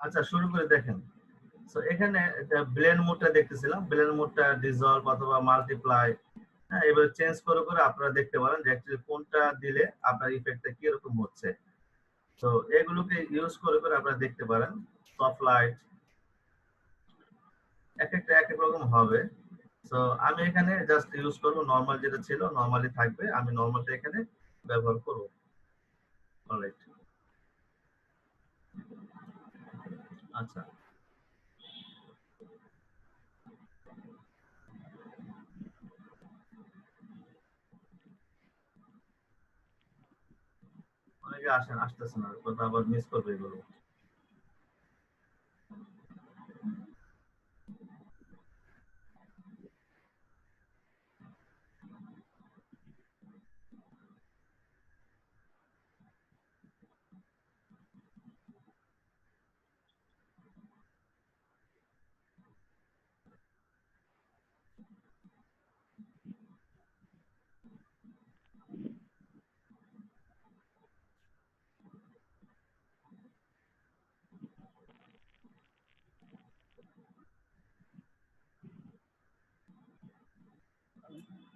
আচ্ছা শুরু করে দেখেন। সো এখানে ব্লেন্ড মোডটা দেখতেছিলাম, ব্লেন্ড মোডটা ডিসলভ অথবা মাল্টিপ্লাই, হ্যাঁ এবার চেঞ্জ করে করে আপনারা দেখতে পারেন যে অ্যাকচুয়ালি কোনটা দিলে আপনার ইফেক্টটা কিরকম হচ্ছে। তো এগুলোকে ইউজ করে করে আপনারা দেখতে পারেন। সফট লাইট এক একটা এক এক রকম হবে। তো আমি এখানে জাস্ট ইউজ করব নরমাল, যেটা ছিল নরমালি থাকবে, আমি নরমালটা এখানে ব্যবহার করব। অলরাইট। আচ্ছা অনেকে আসেন, আসতেছে না, কথা আবার মিস করবে এগুলো।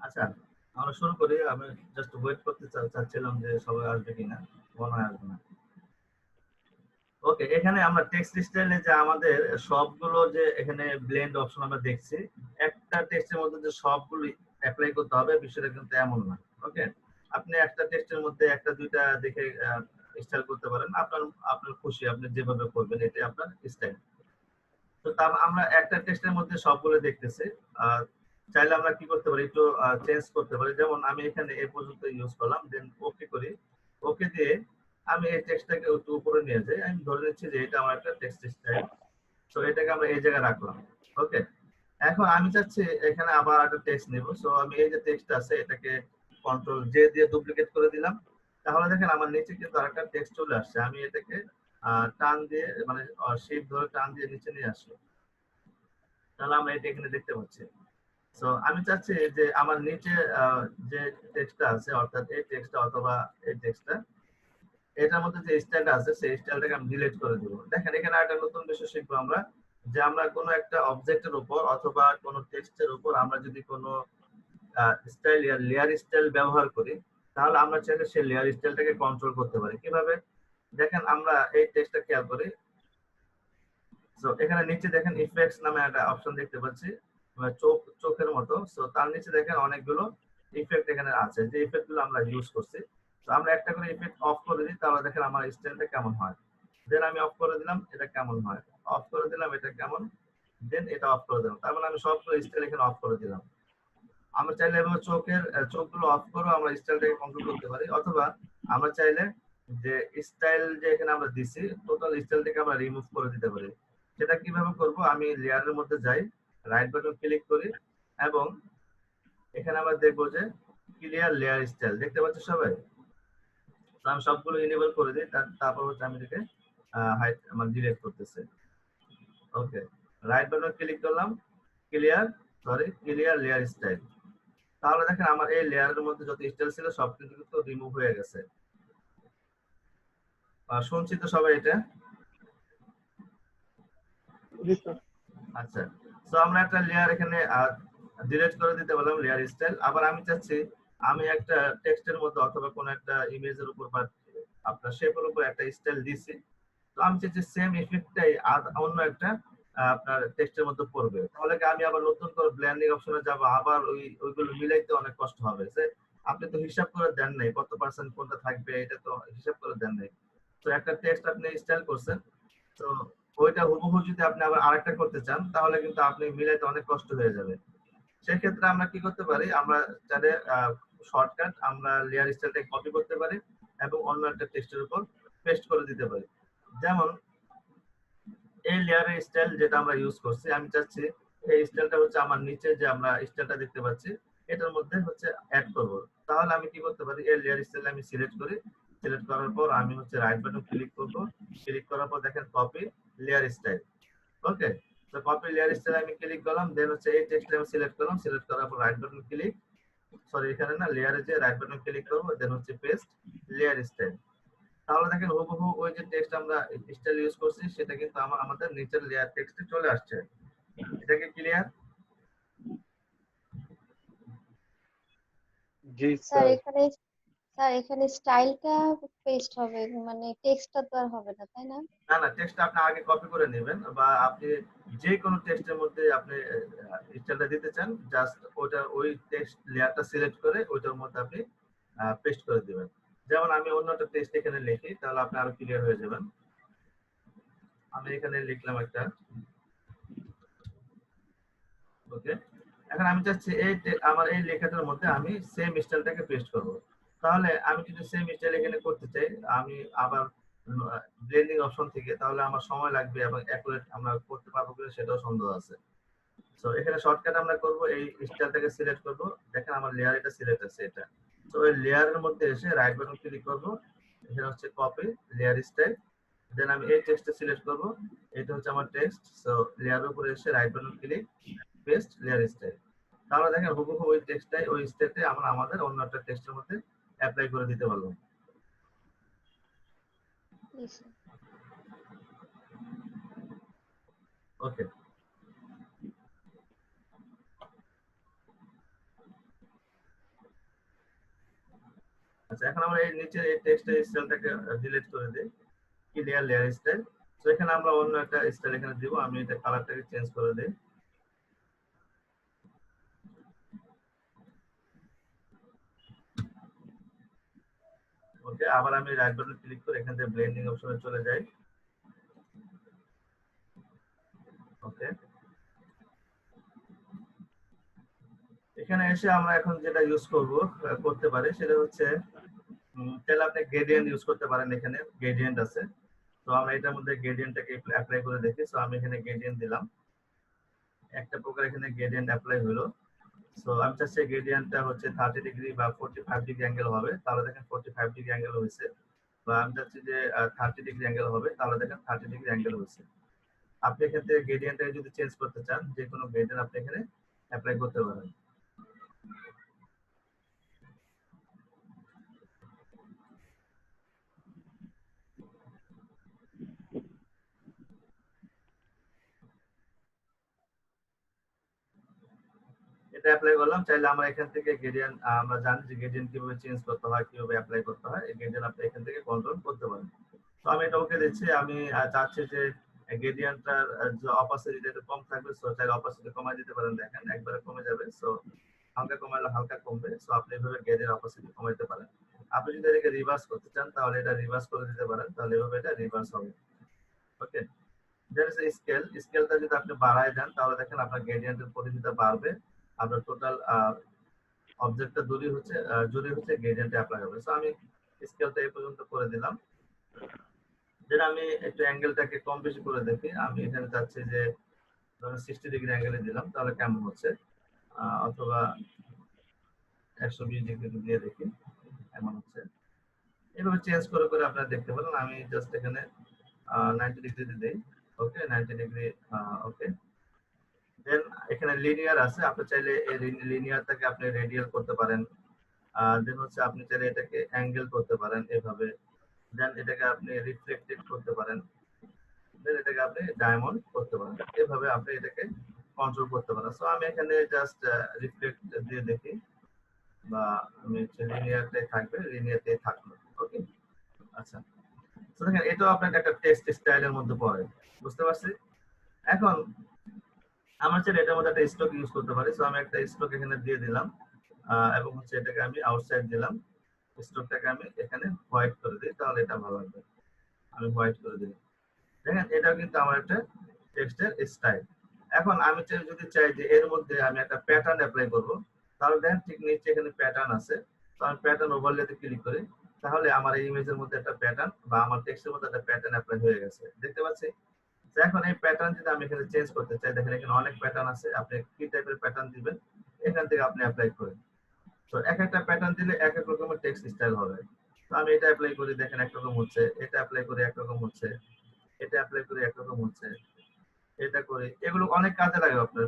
আচ্ছা আমরা শুরু করি। আমি জাস্ট ওয়েট করতে চাচ্ছিলাম যে সবাই আসবে কিনা, মনে হয় আসবে না। ওকে, এখানে আমরা টেক্সট স্টাইলে যে আমাদের সবগুলো যে এখানে ব্লেন্ড অপশন আমরা দেখছি, একটা টেক্সটের মধ্যে যে সবগুলো অ্যাপ্লাই করতে হবে বিষয়টা কিন্তু এমন না। ওকে, আপনি একটা টেক্সটের মধ্যে একটা দুইটা দেখে স্টাইল করতে পারেন, আপনার আপনার খুশি, আপনি যেভাবে করবেন এটা আপনার স্টাইল। তো তার আমরা একটা টেক্সটের মধ্যে সবগুলো দেখতেছি। আহ, চাইলে আমরা কি করতে পারি, একটু চেঞ্জ করতে পারি। যেমন আমি এখানে এ পর্যন্ত ইউজ করলাম, দেন ওকে করি। ওকে দিয়ে আমি এই টেক্সটটাকে একটু উপরে নিয়ে যাই, আমি ধরে নিচ্ছি যে এটা আমার একটা টেক্সট স্টাইল। তো এটাকে আমরা এই জায়গায় রাখলাম। ওকে, এখন আমি চাচ্ছি এখানে আবার একটা টেক্সট নেব। সো আমি এই যে টেক্সট আছে এটাকে কন্ট্রোল জে দিয়ে ডুপ্লিকেট করে দিলাম। তাহলে দেখেন আমার নিচে কিন্তু আরেকটা টেক্সট চলে আসছে। আমি এটাকে টান দিয়ে মানে শিফট ধরে টান দিয়ে নিচে নিয়ে আসি, তাহলে আমরা এটা এখানে দেখতে পাচ্ছি। তো আমি চাচ্ছি যে আমার নিচে যে টেক্সটটা আছে, অর্থাৎ এই টেক্সটটা অথবা এই টেক্সটটা, এটার মধ্যে যে স্টাইলটা আছে সেই স্টাইলটাকে আমি ডিলিট করে দিব। দেখেন এখানে একটা নতুন বিষয় শিখবো আমরা, যে আমরা কোনো একটা অবজেক্টের উপর অথবা কোনো টেক্সটের উপর আমরা যদি কোনো স্টাইল লেয়ার স্টাইল ব্যবহার করি, তাহলে আমরা চাইলে সেই লেয়ার স্টাইলটাকে কন্ট্রোল করতে পারি। কিভাবে? দেখেন আমরা এই টেক্সটটা খেয়াল করি। সো এখানে নিচে দেখেন ইফেক্টস নামে একটা অপশন দেখতে পাচ্ছি, চোখের মতো। সো তার নিচে দেখেন অনেকগুলো ইফেক্ট এখানে আছে, যে ইফেক্ট গুলো আমরা ইউজ করছি। তো আমরা একটা করে ইফেক্ট অফ করে দিই, তাহলে দেখেন আমার স্টাইলটা কেমন হয়। দেন আমি অফ করে দিলাম, এটা কেমন হয়। অফ করে দিলাম, এটা কেমন। দেন এটা অফ করে দিলাম, তার মানে আমি সবগুলো স্টাইল এখানে অফ করে দিলাম। আমরা চাইলে এভাবে চোখগুলো অফ করে আমরা স্টাইলটাকে কন্ট্রোল করতে পারি, অথবা আমরা চাইলে যে স্টাইল যে এখানে আমরা দিছি টোটাল স্টাইলটাকে আমরা রিমুভ করে দিতে পারি। সেটা কিভাবে করব, আমি লেয়ারের মধ্যে যাই, রাইট বাটন ক্লিক করি, এবং এখানে আমরা দেখবো যে ক্লিয়ার লেয়ার স্টাইল দেখতে পাচ্ছি সবাই। তো আমি সবগুলো ইনেবল করে দিই, তারপর হচ্ছে আমি এটাকে হাইড মানে ডিলিট করতেছি। ওকে, রাইট বাটন ক্লিক করলাম, ক্লিয়ার লেয়ার স্টাইল। তাহলে দেখেন আমার এই লেয়ারের মধ্যে যত স্টাইল ছিল সব কিন্তু রিমুভ হয়ে গেছে। শুনছি তো সবাই এটা? জি স্যার। আচ্ছা, তো আমরা একটা লেয়ার এখানে ডিলিট করে দিতে বললাম, লেয়ার স্টাইল। আবার আমি চাচ্ছি আমি একটা টেক্সটের মধ্যে অথবা কোন একটা ইমেজের উপর বা আপনার শেপের উপর একটা স্টাইল দিছি। তো আমি চাচ্ছি সেম ইফেক্টটাই অন্য একটা আপনার টেক্সটের মধ্যে পড়বে। তাহলে কি আমি আবার নতুন করে ব্লেন্ডিং অপশনে যাব, আবার ওইগুলো মিলাইতে অনেক কষ্ট হবে। আপনি তো হিসাব করে দেন নাই কত পার্সেন্ট কোনটা থাকবে, এটা তো হিসাব করে দেন নাই। তো একটা টেক্সট আপনি স্টাইল করছেন, তো ওইটা হুবহু যদি আপনি আবার আরেকটা করতে চান, তাহলে কিন্তু আপনি মিলাইতে অনেক কষ্ট হয়ে যাবে। সেক্ষেত্রে আমরা কি করতে পারি, আমরা যাদের শর্টকাট আমরা লেয়ার স্টাইলটা কপি করতে পারি এবং অন্য একটা টেক্সটের উপর পেস্ট করে দিতে পারি। যেমন এই লেয়ারের স্টাইল যেটা আমরা ইউজ করছি, আমি চাচ্ছি এই স্টাইলটা হচ্ছে আমার নিচে যে আমরা স্টাইলটা দেখতে পাচ্ছি এটার মধ্যে হচ্ছে অ্যাড করব। তাহলে আমি কি করতে পারি, এই লেয়ার স্টাইল আমি সিলেক্ট করি, সিলেক্ট করার পর আমি হচ্ছে রাইট বাটন ক্লিক করব, ক্লিক করার পর দেখেন কপি লেয়ার স্টাইল। ওকে, তো কপি লেয়ার স্টাইল আমি ক্লিক করলাম, দেন হচ্ছে এই টেক্সট আমি সিলেক্ট করলাম, সিলেক্ট করার পর রাইট বাটন ক্লিক, সরি এখানে না লেয়ারে যে রাইট বাটন ক্লিক করব, দেন হচ্ছে পেস্ট লেয়ার স্টাইল। তাহলে দেখেন হুবহু ওই যে টেক্সট আমরা স্টাইল ইউজ করছি সেটা কিন্তু আমাদের নিচের লেয়ার টেক্সটে চলে আসছে। এটা কি ক্লিয়ার? জি স্যার স্যার। এখানে স্যার এখানে স্টাইলটা পেস্ট হবে, মানে টেক্সটটা তো আর হবে না, তাই না? না না, টেক্সটটা আপনি আগে কপি করে নেবেন, বা আপনি যে কোনো টেক্সটের মধ্যে আপনি স্টাইলটা দিতে চান, জাস্ট ওই টেক্সট লেয়ারটা সিলেক্ট করে ওইটার মধ্যে আপনি পেস্ট করে দিবেন। যেমন আমি অন্য একটা টেক্সট এখানে লিখি, তাহলে আপনি আরো ক্লিয়ার হয়ে যাবেন। আমি এখানে লিখলাম একটা, ওকে। এখন আমি চাচ্ছি আমার এই লেখাটার মধ্যে আমি সেম স্টাইলটাকে পেস্ট করব। তাহলে আমি যদি সেম স্টাইল এখানে করতে চাই, আমি আবার ব্লেন্ডিং অপশন থেকে, তাহলে আমার সময় লাগবে এবং অ্যাকুরেট আমরা করতে পারবো কিনা সেটাও সন্দেহ আছে। সো এখানে শর্টকাট আমরা করব, এই স্টাইলটাকে সিলেক্ট করব। দেখেন আমার লেয়ার এটা সিলেক্ট আছে এটা। তো ওই লেয়ারের মধ্যে এসে রাইট বাটন ক্লিক করব, এখানে হচ্ছে কপি লেয়ার স্টাইল। দেন আমি এই টেক্সটটা সিলেক্ট করব, এটা হচ্ছে আমার টেক্সট। সো লেয়ারের উপরে এসে right button click, paste layer style. তাহলে দেখেন হুবহু ওই টেক্সটটাই ওই স্টাইলটাই আমরা আমাদের অন্য একটা টেক্সটের মধ্যে অ্যাপ্লাই করে দিতে পারবো। জি স্যার। ওকে। আচ্ছা, এখন আমরা এই নিচে এই টেক্সটের স্টাইলটাকে ডিলিট করে দেই, ক্লিয়ার লেয়ার স্টাইল। তো এখানে আমরা অন্য একটা স্টাইল এখানে দিব, আমি এটা কালারটাকে চেঞ্জ করে দেই। ওকে, আবার আমি রাইট বাটন ক্লিক করে এখান থেকে ব্লেন্ডিং অপশনে চলে যাই। ওকে, এখানে এসে আমরা এখন যেটা ইউজ করব করতে পারি সেটা হচ্ছে তাহলে আপনি গ্রেডিয়েন্ট ইউজ করতে পারেন। এখানে গ্রেডিয়েন্ট আছে, তো আমরা এটার মধ্যে গ্রেডিয়েন্টটাকে অ্যাপ্লাই করে দেখি। সো আমি এখানে গ্রেডিয়েন্ট দিলাম, একটা প্রকার এখানে গ্রেডিয়েন্ট অ্যাপ্লাই হলো। সো আমি চাচ্ছি গ্রেডিয়েন্টটা হচ্ছে 30 ডিগ্রি বা 45 ডিগ্রি অ্যাঙ্গেল হবে, তাহলে দেখেন 45 ডিগ্রি অ্যাঙ্গেল হয়েছে। বা আমি চাচ্ছি যে 30 ডিগ্রি অ্যাঙ্গেল হবে, তাহলে দেখেন 30 ডিগ্রি অ্যাঙ্গেল হয়েছে। আপনি এখান থেকে গ্রেডিয়েন্টটাকে যদি চেঞ্জ করতে চান, যে কোনো গ্রেডিয়েন্ট আপনি এখানে অ্যাপ্লাই করতে পারেন। এটা অ্যাপ্লাই করলাম। চাইলে আমরা এখান থেকে গ্রেডিয়েন্ট, আমরা জানি যে গ্রেডিয়েন্ট কিভাবে চেঞ্জ করতে হয়, কিভাবে অ্যাপ্লাই করতে হয়, এই গ্রেডিয়েন্ট আপনি এখান থেকে কন্ট্রোল করতে পারেন। তো আমি এটা ওকে দিচ্ছি। আমি চাচ্ছি যে গ্রেডিয়েন্টটার যে অপাসিটি একটু কম থাকবে, সো চাইলে অপাসিটি কমাই দিতে পারেন। দেখেন একবারে কমে যাবে, সো হালকা কমাইলে হালকা কমবে। সো আপনি এভাবে গ্রেডিয়েন্ট অপাসিটি কমাইতে পারেন। আপনি যদি এটাকে রিভার্স করতে চান, তাহলে এটা রিভার্স করে দিতে পারেন, তাহলে এভাবে এটা রিভার্স হবে। ওকে, there is a scale, স্কেলটা যদি আপনি বাড়ায় দেন, তাহলে দেখেন আপনার গ্রেডিয়েন্টের পরিধিটা বাড়বে, আপনার টোটাল অবজেক্টটা জুড়ে হচ্ছে গ্রেডিয়েন্টে অ্যাপ্লাই হবে। সো আমি স্কেলটা এই পর্যন্ত করে দিলাম। যেটা আমি একটু অ্যাঙ্গেলটাকে কম বেশি করে দেখি। আমি এখানে চাচ্ছি যে ধরুন 60 ডিগ্রি অ্যাঙ্গেলে দিলাম, তাহলে কেমন হচ্ছে, অথবা 120 ডিগ্রি দিয়ে দেখি কেমন হচ্ছে। এভাবে চেঞ্জ করে করে আপনারা দেখতে পারেন। আমি জাস্ট এখানে 90 ডিগ্রিতে দেই। ওকে, 90 ডিগ্রি। ওকে, দেন এখানে লিনিয়ার আছে, আপনি চাইলে এই লিনিয়ারটাকে আপনি রেডিয়াল করতে পারেন। দেন হচ্ছে আপনি চাইলে এটাকে অ্যাঙ্গেল করতে পারেন এভাবে। দেন এটাকে আপনি রিফ্লেক্টেড করতে পারেন। দেন এটাকে আপনি ডায়মন্ড করতে পারেন। এভাবে আপনি এটাকে কন্ট্রোল করতে পারেন। সো আমি এখানে জাস্ট রিফ্লেক্ট দিয়ে দেখি, বা আমি লিনিয়ারটাই থাকবে, লিনিয়ারটাই থাকলো। ওকে, আচ্ছা। তো দেখেন এটাও আপনার একটা টেক্সট স্টাইলের মধ্যে পড়ে, বুঝতে পারছি। এখন আমার চাইলে এটার মধ্যে একটা স্ট্রোক ইউজ করতে পারি। সো আমি একটা স্ট্রোক এখানে দিয়ে দিলাম, এবং হচ্ছে এটাকে আমি আউটসাইড দিলাম। স্ট্রোকটাকে আমি এখানে হোয়াইট করে দিই, তাহলে এটা ভালো লাগবে। আমি হোয়াইট করে দিলাম। দেখেন এটাও কিন্তু আমার একটা টেক্সটের স্টাইল। এখন আমি যদি চাই যে এর মধ্যে আমি একটা প্যাটার্ন অ্যাপ্লাই করব, তাহলে দেখেন ঠিক নিচে এখানে প্যাটার্ন আছে। তো আমি প্যাটার্ন ওভারলেতে ক্লিক করি, তাহলে আমার এই ইমেজের মধ্যে একটা প্যাটার্ন বা আমার টেক্সটের মধ্যে একটা প্যাটার্ন অ্যাপ্লাই হয়ে গেছে, দেখতে পাচ্ছি। তো এখন এই প্যাটার্ন যদি আমি এখানে চেঞ্জ করতে চাই, দেখেন এখানে অনেক প্যাটার্ন আছে, আপনি কি টাইপের প্যাটার্ন দিবেন এখান থেকে আপনি অ্যাপ্লাই করেন। তো এক একটা প্যাটার্ন দিলে এক এক রকমের টেক্সট স্টাইল হবে। তো আমি এটা অ্যাপ্লাই করি, দেখেন একরকম হচ্ছে, এটা অ্যাপ্লাই করি একরকম হচ্ছে, এটা অ্যাপ্লাই করি একরকম হচ্ছে, এটা করি। এগুলো অনেক কাজে লাগে আপনার।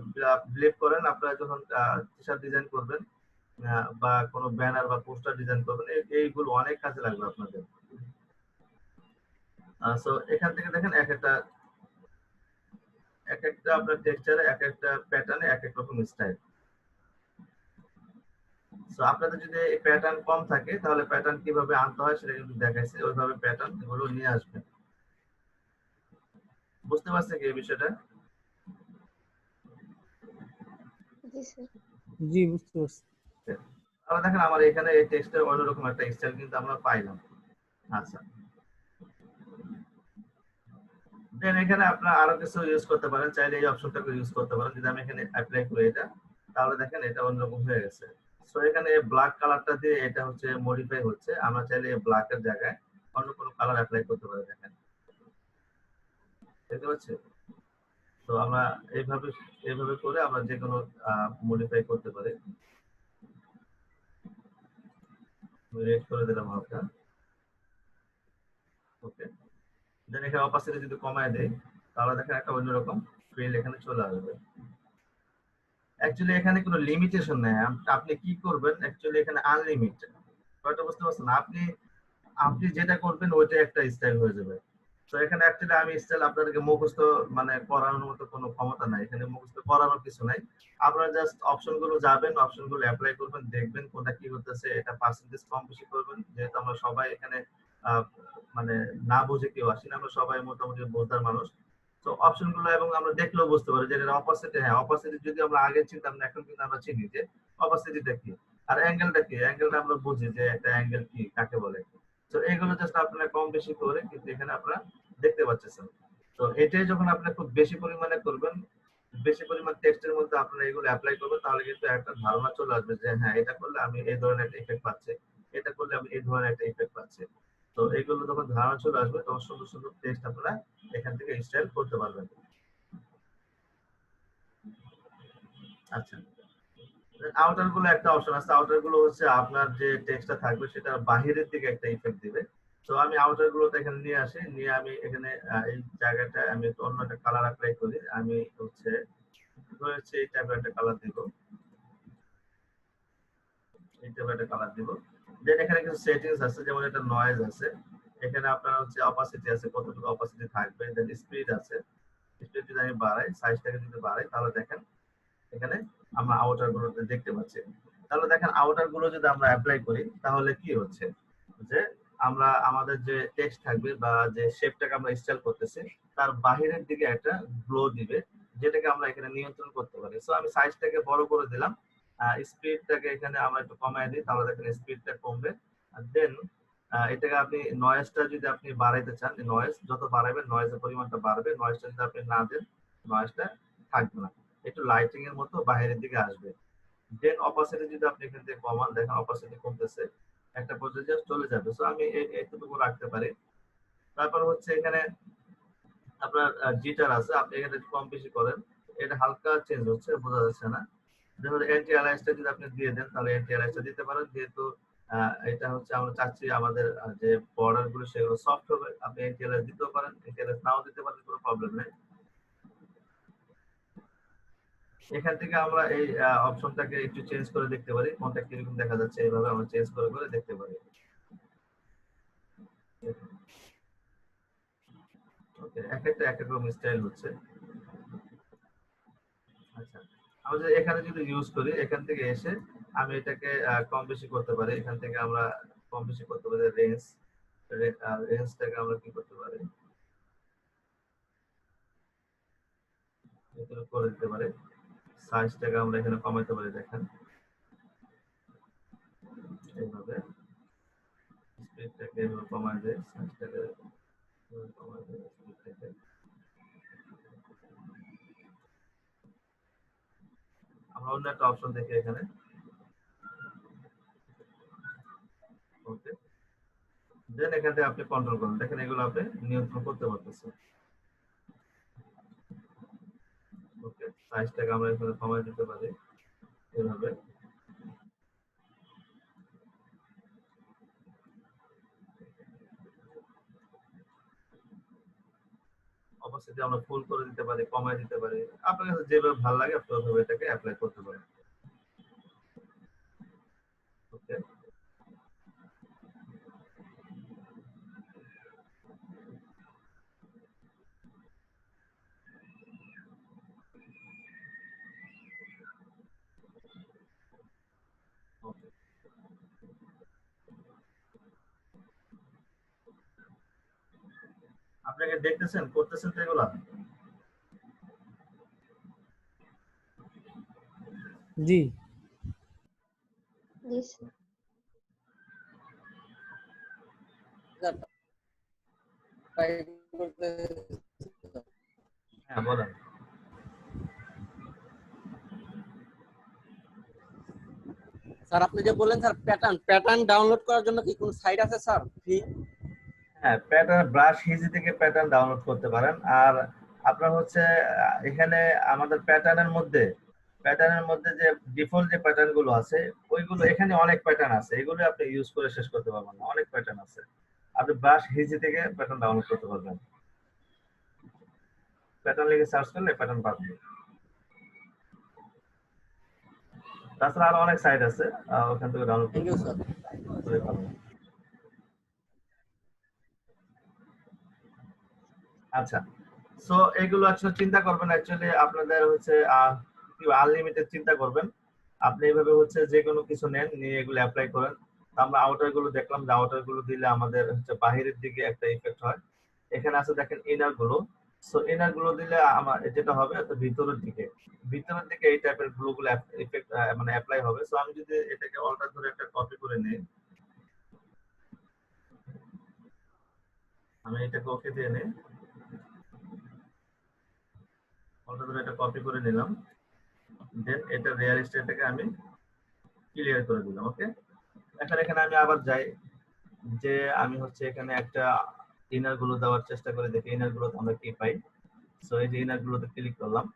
বিলিভ করেন, আপনারা যখন টি-শার্ট ডিজাইন করবেন বা কোনো ব্যানার বা পোস্টার ডিজাইন করবেন, এইগুলো অনেক কাজে লাগবে আপনাদের। সো এখান থেকে দেখেন এক একটা আপনার টেক্সচারে এক একটা প্যাটার্নে এক এক রকম স্টাইল। সো আপনাদের যদি এই প্যাটার্ন কম থাকে তাহলে প্যাটার্ন কিভাবে আনতে হয় সেটা কিন্তু দেখাইছে, ওইভাবে প্যাটার্ন গুলো নিয়ে আসবেন। বুঝতে পারছেন কি এই বিষয়টা? জি স্যার। জি, বুঝতে পারছি। তাহলে দেখেন আমার এখানে এই টেক্সটের অন্যরকম একটা স্টাইল কিন্তু আমরা পাইলাম। আচ্ছা, দেন এখানে আপনারা আরো কিছু ইউজ করতে পারেন, চাইলে এই অপশনটাকে ইউজ করতে পারেন। যদি আমি এখানে অ্যাপ্লাই করি এটা, তাহলে দেখেন এটা অন্যরকম হয়ে গেছে। সো এখানে ব্ল্যাক কালারটা দিয়ে এটা হচ্ছে মডিফাই হচ্ছে, আমরা চাইলে এই ব্ল্যাকের জায়গায় অন্য কোনো কালার অ্যাপ্লাই করতে পারি। দেখেন, দেখতে পাচ্ছেন? তো আমরা এইভাবে এইভাবে করে আমরা যে কোনো মডিফাই করতে পারি। রেড করে দিলাম হালকা। ওকে, দেন এখানে অপাসিটি যদি কমায় দেই তাহলে দেখেন একটা অন্যরকম ফিল এখানে চলে আসবে। অ্যাকচুয়ালি এখানে কোনো লিমিটেশন নেই, আপনি কি করবেন অ্যাকচুয়ালি এখানে আনলিমিটেড। ব্যাপারটা বুঝতে পারছেন? আপনি আপনি যেটা করবেন ওইটাই একটা স্টাইল হয়ে যাবে। তো এখানে অ্যাকচুয়ালি আমি স্টাইল আপনাদেরকে মুখস্থ মানে করানোর মতো কোনো ক্ষমতা নাই, এখানে মুখস্থ করানোর কিছু নাই। আপনারা জাস্ট অপশন গুলো যাবেন, অপশন গুলো অ্যাপ্লাই করবেন, দেখবেন কোনটা কি হতেছে, এটা পার্সেন্টেজ কম বেশি করবেন। যেহেতু আমরা সবাই এখানে আহ, মানে না বুঝে কেউ আসি না, আমরা সবাই মোটামুটি বোঝদার মানুষ। তো অপশন গুলো এবং আমরা দেখলেও বুঝতে পারি যে এটা অপোসিট। হ্যাঁ, অপোসিট যদি আমরা আগে চিনতাম না, এখন কিন্তু আমরা চিনি যে অপোসিটটা কি আর অ্যাঙ্গেলটা কি। অ্যাঙ্গেলটা আমরা বুঝি যে একটা অ্যাঙ্গেল কি কাকে বলে। তো এইগুলো জাস্ট আপনারা কম বেশি করে কিন্তু এখানে আপনারা দেখতে পাচ্ছেন। তো এটাই যখন আপনারা খুব বেশি পরিমাণে করবেন, বেশি পরিমাণ টেক্সটের মধ্যে আপনারা এগুলো অ্যাপ্লাই করবেন, তাহলে কিন্তু একটা ধারণা চলে আসবে যে হ্যাঁ, এটা করলে আমি এই ধরনের একটা ইফেক্ট পাচ্ছি, এটা করলে আমি এই ধরনের একটা ইফেক্ট পাচ্ছি। তো এগুলো যখন ধারণা চলে আসবে তখন সুন্দর সুন্দর টেক্সট আপনারা এখান থেকে স্টাইল করতে পারবেন। আচ্ছা, আউটার গুলো একটা অপশন আছে। আউটার গুলো হচ্ছে আপনার যে টেক্সটটা থাকবে সেটা বাহিরের দিকে একটা ইফেক্ট দিবে। তো আমি আউটার গুলোতে এখানে নিয়ে আসি, নিয়ে আমি এখানে এই জায়গাটা আমি একটু অন্য একটা কালার অ্যাপ্লাই করি। আমি হচ্ছে এই টাইপের একটা কালার দিব, এই টাইপের একটা কালার দিব। দেন এখানে কিছু সেটিংস আছে, যেমন এটা নয়েজ আছে, এখানে আপনার হচ্ছে অপাসিটি আছে, কতটুকু অপাসিটি থাকবে, দেন স্পিড আছে। স্পিড যদি আমি বাড়াই, সাইজটাকে যদি বাড়াই, তাহলে দেখেন এখানে আমরা আউটার গুলোতে দেখতে পাচ্ছি। তাহলে দেখেন আউটার গুলো যদি আমরা অ্যাপ্লাই করি তাহলে কি হচ্ছে যে আমরা আমাদের যে টেক্সট থাকবে বা যে শেপটাকে আমরা স্টাইল করতেছি তার বাহিরের দিকে একটা গ্লো দিবে, যেটাকে আমরা এখানে নিয়ন্ত্রণ করতে পারি। সো আমি সাইজটাকে বড় করে দিলাম, স্পিডটাকে এখানে আমরা একটু কমায় দিই, তাহলে দেখেন স্পিডটা কমবে। আর দেন এটাকে আপনি নয়েজটা যদি আপনি বাড়াইতে চান, নয়েজ যত বাড়াবেন নয়েজের পরিমাণটা বাড়বে, নয়েজটা যদি আপনি না দেন নয়েজটা থাকবে না, একটু লাইটিং এর মতো বাইরের দিকে আসবে। দেন অপাসিটি যদি আপনি এখান থেকে কমান, দেখেন অপাসিটি কমতেছে, একটা পর্যায়ে জাস্ট চলে যাবে। সো আমি এইটুকু রাখতে পারি। তারপর হচ্ছে এখানে আপনার জিটার আছে, আপনি এখানে কম বেশি করেন, এটা হালকা চেঞ্জ হচ্ছে, বোঝা যাচ্ছে না। যেমন এন্টি অ্যালাইসটা যদি আপনি দিয়ে দেন তাহলে এন্টি অ্যালাইসটা দিতে পারেন, যেহেতু এটা হচ্ছে আমরা চাচ্ছি আমাদের যে বর্ডার গুলো সেগুলো সফট হবে। আপনি এন্টি অ্যালাইস দিতেও পারেন, এন্টি অ্যালাইস নাও দিতে পারেন, কোনো প্রবলেম নেই। এখান থেকে আমরা এই অপশনটাকে একটু চেঞ্জ করে দেখতে পারি, কোনটা কিরকম দেখা যাচ্ছে, এইভাবে আমরা চেঞ্জ করে করে দেখতে পারি। ওকে, এক একটা এক এক রকম স্টাইল হচ্ছে। আচ্ছা, আমরা যদি এখানে যদি ইউজ করি, এখান থেকে এসে আমি এটাকে কম বেশি করতে পারি। এখান থেকে আমরা কম বেশি করতে পারি রেঞ্জটাকে আমরা কি করতে পারি, এখানে করে দিতে পারি। সাইজটাকে আমরা এখানে কমাতে পারি, দেখেন এইভাবে। স্পিডটাকে এভাবে কমায় দেয়, সাইজটাকে কমায় দেয়, স্পিডটাকে। আমরা অন্য একটা অপশন দেখি এখানে। ওকে, দেন এখান থেকে আপনি কন্ট্রোল করুন, দেখেন এগুলো আপনি নিয়ন্ত্রণ করতে পারতেছেন। ওকে, সাইজটাকে আমরা এখানে কমায় দিতে পারি এভাবে। অবশ্যই আমরা ফুল করে দিতে পারি, কমায় দিতে পারি, আপনার কাছে যেভাবে ভালো লাগে আপনি ওইভাবে এটাকে অ্যাপ্লাই করতে পারেন। ওকে, আপনাকে দেখতেছেন করতেছেন তো এগুলা? জি দিস স্যার, try করতে হ্যাঁ বলেন। স্যার আপনি যে বললেন স্যার প্যাটার্ন ডাউনলোড করার জন্য কি কোনো সাইট আছে স্যার ফ্রি? হ্যাঁ, প্যাটার্ন ব্রাশ হিজি থেকে প্যাটার্ন ডাউনলোড করতে পারেন। আর আপনার হচ্ছে এখানে আমাদের প্যাটার্নের মধ্যে যে ডিফল্ট যে প্যাটার্ন গুলো আছে ওইগুলো এখানে অনেক প্যাটার্ন আছে, এগুলো আপনি ইউজ করে শেষ করতে পারবেন না, অনেক প্যাটার্ন আছে। আপনি ব্রাশ হিজি থেকে প্যাটার্ন ডাউনলোড করতে পারবেন, প্যাটার্ন লিখে সার্চ করলে প্যাটার্ন পাবেন। তাছাড়া আরো অনেক সাইট আছে, ওখান থেকে ডাউনলোড থ্যাংক ইউ স্যার। করে পাবেন। আচ্ছা, সো এগুলো আসলে চিন্তা করবেন, অ্যাকচুয়ালি আপনাদের হচ্ছে আনলিমিটেড চিন্তা করবেন। আপনি এইভাবে হচ্ছে যে কোনো কিছু নেন, নিয়ে এগুলো অ্যাপ্লাই করেন। আমরা আউটার গুলো দেখলাম যে আউটার গুলো দিলে আমাদের হচ্ছে বাহিরের দিকে একটা ইফেক্ট হয়। এখানে আছে দেখেন ইনার গুলো। সো ইনার গুলো দিলে আমার যেটা হবে তো ভিতরের দিকে এই টাইপের গ্লু গুলো ইফেক্ট মানে অ্যাপ্লাই হবে। সো আমি যদি এটাকে অল্টার ধরে একটা কপি করে নিই, আমি এটাকে ওকে দিয়ে নিই, অল্টার ধরে একটা কপি করে নিলাম, দেন এটা রিয়াল এস্টেটটাকে আমি ক্লিয়ার করে দিলাম। ওকে, এখন এখানে আমি আবার যাই, যে আমি হচ্ছে এখানে একটা ইনার গুলো দেওয়ার চেষ্টা করে দেখি ইনার গুলো আমরা কি পাই। সো এই যে ইনার গুলোতে ক্লিক করলাম,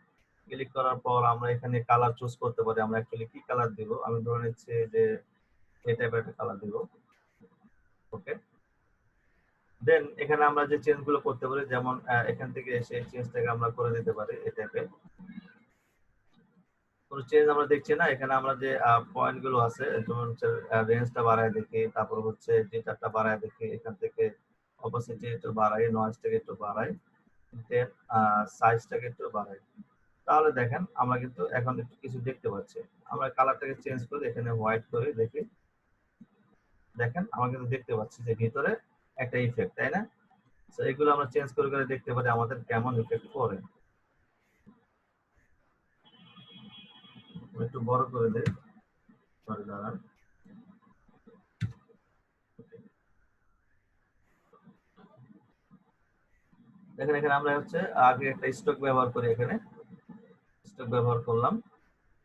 ক্লিক করার পর আমরা এখানে কালার চুজ করতে পারি, আমরা অ্যাকচুয়ালি কি কালার দিব। আমি ধরে নিচ্ছি যে এই টাইপের একটা কালার দিব। ওকে, দেন এখানে আমরা যে চেঞ্জ গুলো করতে পারি, যেমন এখান থেকে এসে চেঞ্জটাকে আমরা করে দিতে পারি এই টাইপের। কোনো চেঞ্জ আমরা দেখছি না, এখানে আমরা যে পয়েন্ট গুলো আছে যেমন হচ্ছে রেঞ্জটা বাড়ায় দেখি, তারপর হচ্ছে জিটারটা বাড়ায় দেখি, এখান থেকে অপোসিটি একটু বাড়াই, নয়েজটাকে একটু বাড়াই, দেন সাইজটাকে একটু বাড়াই। তাহলে দেখেন আমরা কিন্তু এখন একটু কিছু দেখতে পাচ্ছি। আমরা কালারটাকে চেঞ্জ করে এখানে হোয়াইট করে দেখি, দেখেন আমরা কিন্তু দেখতে পাচ্ছি যে ভিতরে একটা ইফেক্ট, তাই না? তো এগুলো আমরা চেঞ্জ করে করে দেখতে পারি আমাদের কেমন ইফেক্ট পড়ে। একটু বড় করে দেই, সরি দাঁড়ান। দেখেন এখানে আমরা হচ্ছে আগে একটা স্টক ব্যবহার করি, এখানে স্টক ব্যবহার করলাম,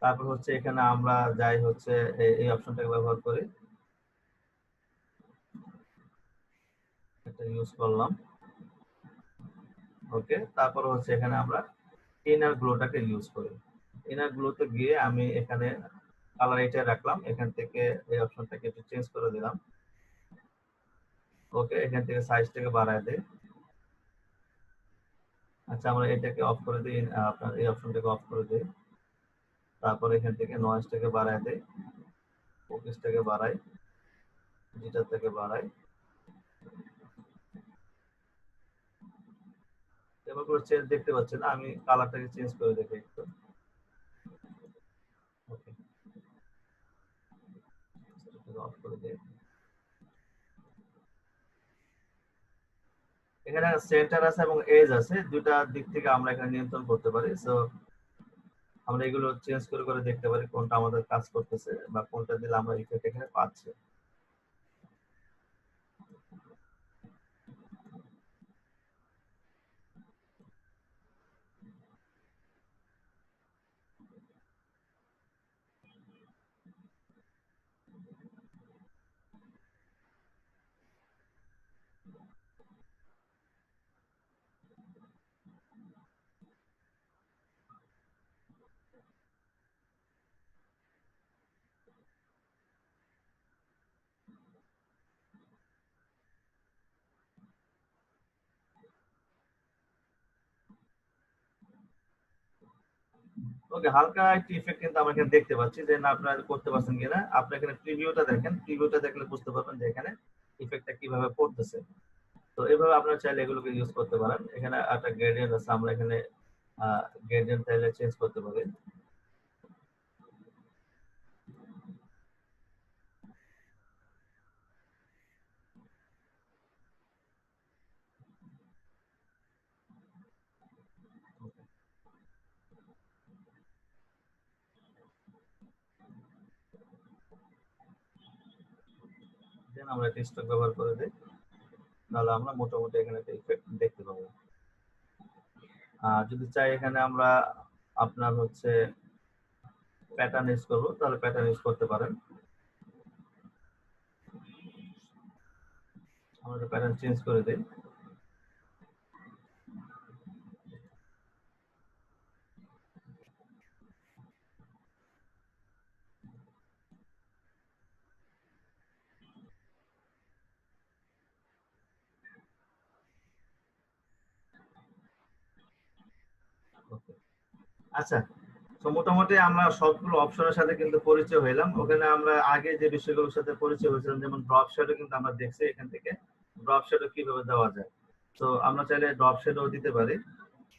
তারপর হচ্ছে এখানে আমরা যাই হচ্ছে এই অপশনটাকে ব্যবহার করি, এটা ইউজ করলাম। ওকে, তারপর হচ্ছে এখানে আমরা ইনার গ্লোটাকে ইউজ করি। ইনার গ্লোতে গিয়ে আমি এখানে কালার এটা রাখলাম, এখান থেকে এই অপশনটাকে একটু চেঞ্জ করে দিলাম। ওকে, এখান থেকে সাইজটাকে বাড়ায় দিই। আচ্ছা, আমরা এটাকে অফ করে দিই, আপনার এই অপশনটাকে অফ করে দিই। তারপর এখান থেকে নয়েজটাকে বাড়ায় দিই, ফোকাসটাকে বাড়াই, জিটারটাকে বাড়াই। এবার কোনো চেঞ্জ দেখতে পাচ্ছেন না, আমি কালারটাকে চেঞ্জ করে দেখি একটু। ওকে, অফ করে দিই। এখানে সেন্টার আছে এবং এজ আছে, দুটা দিক থেকে আমরা এখানে নিয়ন্ত্রণ করতে পারি। সো আমরা এগুলো চেঞ্জ করে করে দেখতে পারি কোনটা আমাদের কাজ করতেছে বা কোনটা দিলে আমরা ইফেক্ট এখানে পাচ্ছি। ওকে, হালকা একটি ইফেক্ট কিন্তু আমরা এখানে দেখতে পাচ্ছি, যে না আপনারা করতে পারছেন কিনা। আপনি এখানে প্রিভিউটা দেখেন, প্রিভিউটা দেখলে বুঝতে পারবেন যে এখানে ইফেক্টটা কিভাবে পড়তেছে। তো এইভাবে আপনারা চাইলে এগুলোকে ইউজ করতে পারেন। এখানে একটা গ্রেডিয়েন্ট আছে, আমরা এখানে গ্রেডিয়েন্ট চাইলে চেঞ্জ করতে পারি। আমরা একটা স্টক ব্যবহার করে দিই, তাহলে আমরা মোটামুটি এখানে একটা ইফেক্ট দেখতে পাবো। যদি চাই এখানে আমরা আপনার হচ্ছে প্যাটার্ন ইউজ করবো, তাহলে প্যাটার্ন ইউজ করতে পারেন। আমরা প্যাটার্ন চেঞ্জ করে দিই। আচ্ছা, তো মোটামুটি আমরা সবগুলো অপশনের সাথে কিন্তু পরিচয় হইলাম। ওখানে আমরা আগে যে বিষয়গুলোর সাথে পরিচয় হয়েছিলাম, যেমন ড্রপ শ্যাডো কিন্তু আমরা দেখছি এখান থেকে ড্রপ শ্যাডো কিভাবে দেওয়া যায়। তো আমরা চাইলে ড্রপ শ্যাডো দিতে পারি।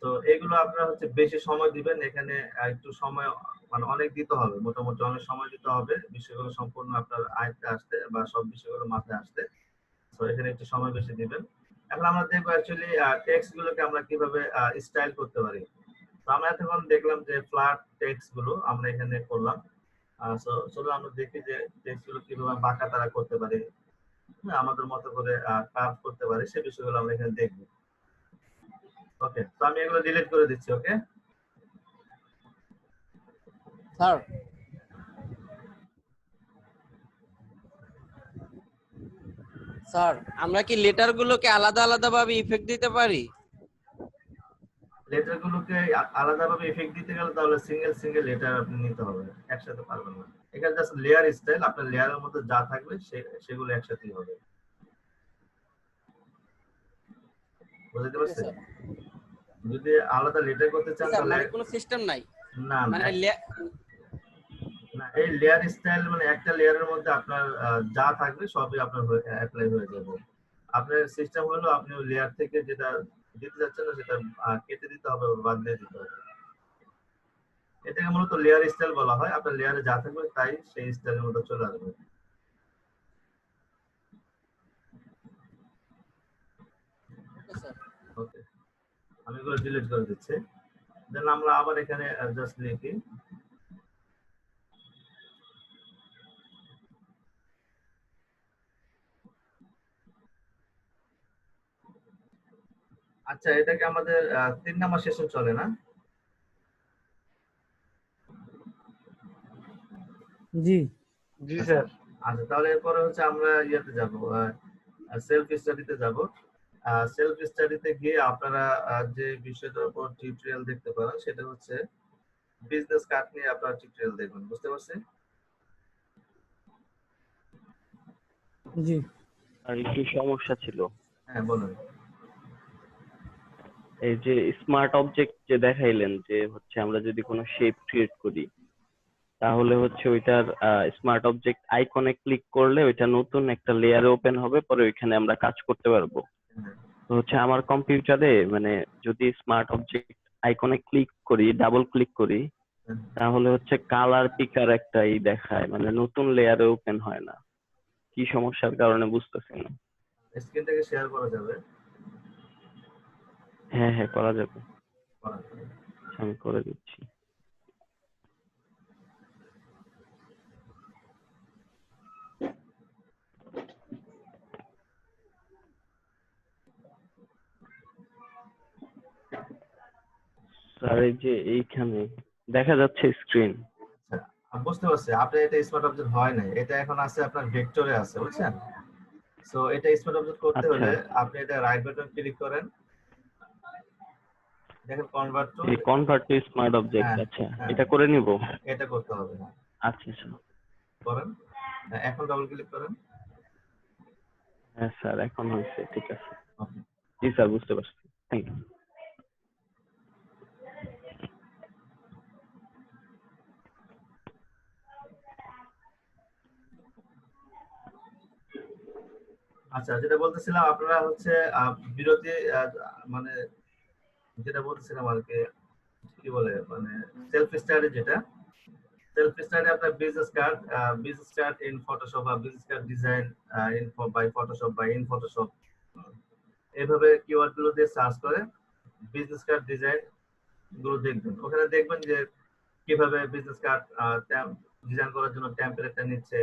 তো এগুলো আপনারা হচ্ছে বেশি সময় দিবেন এখানে, একটু সময় মানে অনেক দিতে হবে, মোটামুটি অনেক সময় দিতে হবে বিষয়গুলো সম্পূর্ণ আপনার আয়ত্তে আসতে বা সব বিষয়গুলো মাথায় আসতে। তো এখানে একটু সময় বেশি দিবেন। এখন আমরা দেখবো অ্যাকচুয়ালি টেক্সট গুলোকে আমরা কিভাবে স্টাইল করতে পারি। তো আমরা এতক্ষণ দেখলাম যে ফ্ল্যাট টেক্সট গুলো আমরা এখানে করলাম। চলো আমরা দেখি যে টেক্সট গুলো কিভাবে বাঁকা তারা করতে পারি, আমাদের মতো করে কার্ভ করতে পারি, সেই বিষয়গুলো আমরা এখানে দেখবো। ওকে, তো আমি এগুলো ডিলিট করে দিচ্ছি। ওকে স্যার স্যার আমরা কি লেটার গুলোকে আলাদা আলাদা ভাবে ইফেক্ট দিতে পারি? লেটার গুলোকে আলাদাভাবে ইফেক্ট দিতে গেলে তাহলে সিঙ্গেল সিঙ্গেল লেটার আপনি নিতে হবে, একসাথে পারবেন না। এখানে জাস্ট লেয়ার স্টাইল, আপনার লেয়ারের মধ্যে যা থাকবে সেগুলো একসাথেই হবে। বুঝতে পারছেন? যদি আলাদা লেটার করতে চান স্যার তাহলে মানে কোনো সিস্টেম নাই, না না মানে না, এই লেয়ার স্টাইল মানে একটা লেয়ারের মধ্যে আপনার যা থাকবে সবই আপনার অ্যাপ্লাই হয়ে যাবে। আপনার সিস্টেম হলো আপনি লেয়ার থেকে যেটা দিতে যাচ্ছেন না সেটা কেটে দিতে হবে বা বাদ দিয়ে দিতে হবে। এটাকে মূলত লেয়ার স্টাইল বলা হয়। আপনার লেয়ারে যা থাকবে তাই সেই স্টাইলের মধ্যে চলে আসবে। ওকে, আমি এগুলো ডিলিট করে দিচ্ছি। দেন আমরা আবার এখানে জাস্ট লিখি আচ্ছা, এটাকে আমাদের 3 নাম্বার সেশন চলে না? জি জি স্যার। আচ্ছা, তাহলে এরপরে হচ্ছে আমরা ইয়েতে যাব, সেলফ স্টাডিতে যাব। সেলফ স্টাডিতে গিয়ে আপনারা যে বিষয়টার উপর টিউটোরিয়াল দেখতে পারেন সেটা হচ্ছে বিজনেস কার্ড নিয়ে আপনারা টিউটোরিয়াল দেখবেন। বুঝতে পারছেন? জি আর একটু সমস্যা ছিল। হ্যাঁ বলুন। এই যে স্মার্ট অবজেক্ট যে দেখাইলেন যে হচ্ছে আমরা যদি কোনো শেপ ক্রিয়েট করি তাহলে হচ্ছে ওইটার স্মার্ট অবজেক্ট আইকনে ক্লিক করলে ওইটা নতুন একটা লেয়ারে ওপেন হবে, পরে ওইখানে আমরা কাজ করতে পারবো। তো হচ্ছে আমার কম্পিউটারে মানে যদি স্মার্ট অবজেক্ট আইকনে ক্লিক করি, ডাবল ক্লিক করি, তাহলে হচ্ছে কালার পিকার একটাই দেখায়, মানে নতুন লেয়ারে ওপেন হয় না। কি সমস্যার কারণে বুঝতেছি না। স্ক্রিনটাকে শেয়ার করা যাবে? হ্যাঁ হ্যাঁ করা যাবে, করা যাবে। আমি করে দিচ্ছি। স্যার এই যে এইখানে দেখা যাচ্ছে স্ক্রিন। আচ্ছা, আমি বুঝতে পারছি আপনার এটা স্মার্ট অবজেক্ট হয় নাই, এটা এখন আছে আপনার ভেক্টরে আছে, বুঝছেন? সো এটা স্মার্ট অবজেক্ট করতে আচ্ছা। হলে আপনি এটা রাইট বাটন ক্লিক করেন, দেখেন কনভার্ট টু। এই কনভার্ট টু স্মার্ট অবজেক্ট, হ্যাঁ, আচ্ছা হ্যাঁ। এটা করে নিব। এটা করতে হবে। হ্যাঁ, আচ্ছা আচ্ছা। করেন। এখন ডাবল ক্লিক করেন। হ্যাঁ স্যার এখন হয়েছে, ঠিক আছে। ওকে। জি স্যার বুঝতে পারছি, থ্যাংক ইউ। আচ্ছা, যেটা বলতেছিলাম আপনারা হচ্ছে বিরতি মানে যেটা বলতেছিলাম আর কি বলে মানে সেলফ স্টাডি, যেটা সেলফ স্টাডি আপনার বিজনেস কার্ড ইন ফটোশপ বা business card design in by Photoshop বা ইন ফটোশপ, এইভাবে কিওয়ার্ড গুলো দিয়ে সার্চ করে বিজনেস কার্ড ডিজাইন গুলো দেখবেন। ওখানে দেখবেন যে কিভাবে বিজনেস কার্ড ডিজাইন করার জন্য টেমপ্লেটটা নিচ্ছে,